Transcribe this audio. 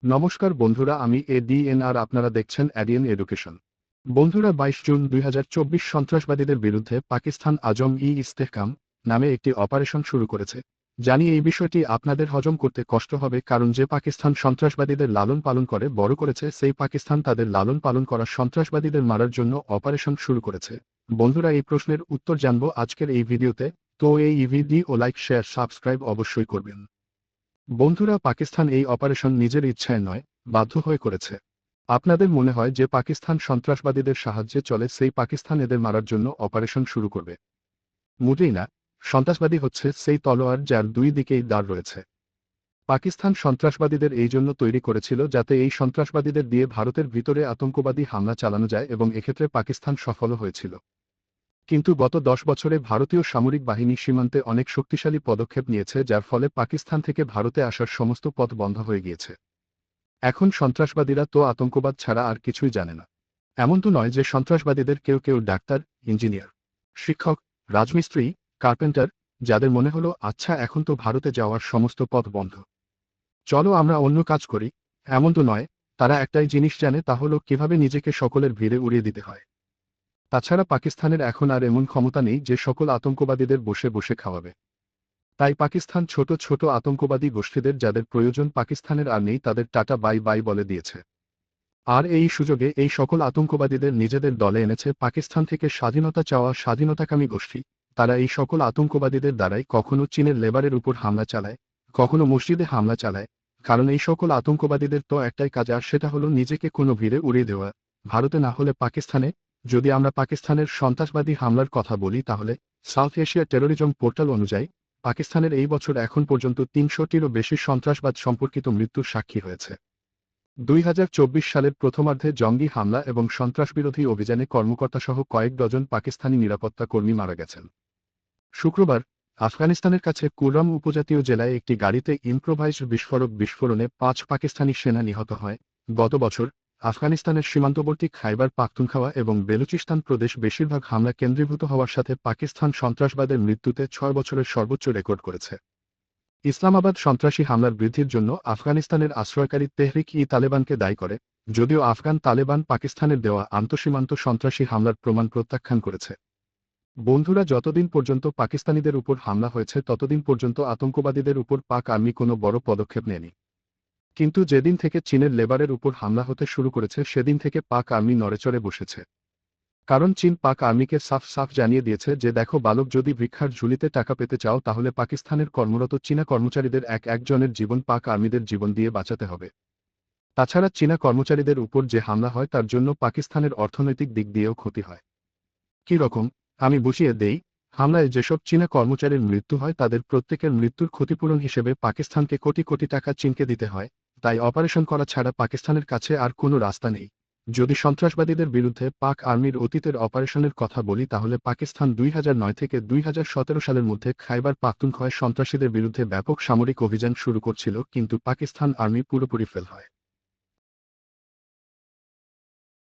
নমস্কার বন্ধুরা, আমি এডিএন আর আপনারা দেখছেন এডিএন এডুকেশন। বন্ধুরা, 22 জুন 2024 সন্ত্রাসবাদীদের বিরুদ্ধে পাকিস্তান আজম ই ইস্তেহকাম নামে একটি অপারেশন শুরু করেছে। জানি এই বিষয়টি আপনাদের হজম করতে কষ্ট হবে, কারণ যে পাকিস্তান সন্ত্রাসবাদীদের লালন পালন করে বড় করেছে, সেই পাকিস্তান তাদের লালন পালন করা সন্ত্রাসবাদীদের মারার জন্য অপারেশন শুরু করেছে। বন্ধুরা, এই প্রশ্নের উত্তর জানবো আজকের এই ভিডিওতে, তো এই ভিডিও লাইক শেয়ার সাবস্ক্রাইব অবশ্যই করবেন। বন্ধুরা, পাকিস্তান এই অপারেশন নিজের ইচ্ছায় নয়, বাধ্য হয়ে করেছে। আপনাদের মনে হয় যে পাকিস্তান সন্ত্রাসবাদীদের সাহায্যে চলে, সেই পাকিস্তান এদের মারার জন্য অপারেশন শুরু করবে? মোটেই না। সন্ত্রাসবাদী হচ্ছে সেই তলোয়ার যার দুই দিকেই দাঁড় রয়েছে। পাকিস্তান সন্ত্রাসবাদীদের এই জন্য তৈরি করেছিল যাতে এই সন্ত্রাসবাদীদের দিয়ে ভারতের ভিতরে আতঙ্কবাদী হামলা চালানো যায়, এবং এক্ষেত্রে পাকিস্তান সফলও হয়েছিল। কিন্তু গত 10 বছরে ভারতীয় সামরিক বাহিনী সীমান্তে অনেক শক্তিশালী পদক্ষেপ নিয়েছে, যার ফলে পাকিস্তান থেকে ভারতে আসার সমস্ত পথ বন্ধ হয়ে গিয়েছে। এখন সন্ত্রাসবাদীরা তো আতঙ্কবাদ ছাড়া আর কিছুই জানে না। এমন তো নয় যে সন্ত্রাসবাদীদের কেউ কেউ ডাক্তার, ইঞ্জিনিয়ার, শিক্ষক, রাজমিস্ত্রি, কার্পেন্টার, যাদের মনে হলো আচ্ছা এখন তো ভারতে যাওয়ার সমস্ত পথ বন্ধ, চলো আমরা অন্য কাজ করি। এমন তো নয়। তারা একটাই জিনিস জানে, তা হলো কিভাবে নিজেকে সকলের ভিড়ে উড়িয়ে দিতে হয়। তাছাড়া পাকিস্তানের এখন আর এমন ক্ষমতা নেই যে সকল আতঙ্কবাদীদের বসে বসে খাওয়াবে। তাই পাকিস্তান ছোট ছোট আতঙ্কবাদী গোষ্ঠীদের যাদের প্রয়োজন পাকিস্তানের আর নেই, তাদের টাটা বাই বাই বলে দিয়েছে। আর এই সুযোগে এই সকল আতঙ্কবাদীদের নিজেদের দলে এনেছে পাকিস্তান থেকে স্বাধীনতা চাওয়া স্বাধীনতাকামী গোষ্ঠী। তারা এই সকল আতঙ্কবাদীদের দ্বারাই কখনো চীনের লেবারের উপর হামলা চালায়, কখনো মসজিদে হামলা চালায়। কারণ এই সকল আতঙ্কবাদীদের তো একটাই কাজ, আর সেটা হলো নিজেকে কোনো ভিড়ে উড়িয়ে দেওয়া। ভারতে না হলে পাকিস্তানে। যদি আমরা পাকিস্তানের সন্ত্রাসবাদী হামলার কথা বলি, তাহলে সাউথ এশিয়া টেরোরিজম পোর্টাল অনুযায়ী পাকিস্তানের এই বছর এখন পর্যন্ত 300টিরও বেশি সন্ত্রাসবাদ সম্পর্কিত মৃত্যুর সাক্ষী হয়েছে। 2024 সালের প্রথমার্ধে জঙ্গি হামলা এবং সন্ত্রাসবিরোধী অভিযানে কর্মকর্তাসহ কয়েক ডজন পাকিস্তানি নিরাপত্তা কর্মী মারা গেছেন। শুক্রবার আফগানিস্তানের কাছে কুররাম উপজাতীয় জেলায় একটি গাড়িতে ইম্প্রোভাইজড বিস্ফোরণে 5 পাকিস্তানি সেনা নিহত হয়। গত বছর আফগানিস্তানের সীমান্তবর্তী খাইবার পাখতুনখাওয়া এবং বেলুচিস্তান প্রদেশ বেশিরভাগ হামলা কেন্দ্রীভূত হওয়ার সাথে পাকিস্তান সন্ত্রাসবাদের মৃত্যুতে 6 বছরের সর্বোচ্চ রেকর্ড করেছে। ইসলামাবাদ সন্ত্রাসী হামলার বৃদ্ধির জন্য আফগানিস্তানের আশ্রয়কারী তেহরিক-ই-তালেবানকে দায়ী করে, যদিও আফগান তালেবান পাকিস্তানের দেওয়া আন্তঃসীমান্ত সন্ত্রাসী হামলার প্রমাণ প্রত্যাখ্যান করেছে। বন্ধুরা, যতদিন পর্যন্ত পাকিস্তানিদের উপর হামলা হয়েছে ততদিন পর্যন্ত আতঙ্কবাদীদের উপর পাক আর্মি কোনো বড় পদক্ষেপ নেয়নি। কিন্তু যেদিন থেকে চীনের লেবারের উপর হামলা হতে শুরু করেছে, সেদিন থেকে পাক আর্মি নড়েচড়ে বসেছে। কারণ চীন পাক আর্মিকে সাফ সাফ জানিয়ে দিয়েছে যে দেখো বালক, যদি ভিক্ষার ঝুলিতে টাকা পেতে চাও তাহলে পাকিস্তানের কর্মরত চীনা কর্মচারীদের একজনের জীবন পাক আর্মিদের জীবন দিয়ে বাঁচাতে হবে। তাছাড়া চীনা কর্মচারীদের উপর যে হামলা হয় তার জন্য পাকিস্তানের অর্থনৈতিক দিক দিয়েও ক্ষতি হয়। কি রকম? আমি বুঝিয়ে দেই। হামলায় যেসব চীনা কর্মচারীর মৃত্যু হয় তাদের প্রত্যেকের মৃত্যুর ক্ষতিপূরণ হিসেবে পাকিস্তানকে কোটি কোটি টাকা চীনকে দিতে হয়। তাই অপারেশন করা ছাড়া পাকিস্তানের কাছে আর কোনো রাস্তা নেই। যদি সন্ত্রাসবাদীদের বিরুদ্ধে পাক আর্মির অতীতের অপারেশনের কথা বলি, তাহলে পাকিস্তান 2009 থেকে 2017 সালের মধ্যে খাইবার পাখতুনখোয়ায় সন্ত্রাসীদের বিরুদ্ধে ব্যাপক সামরিক অভিযান শুরু করছিল, কিন্তু পাকিস্তান আর্মি পুরোপুরি ফেল হয়।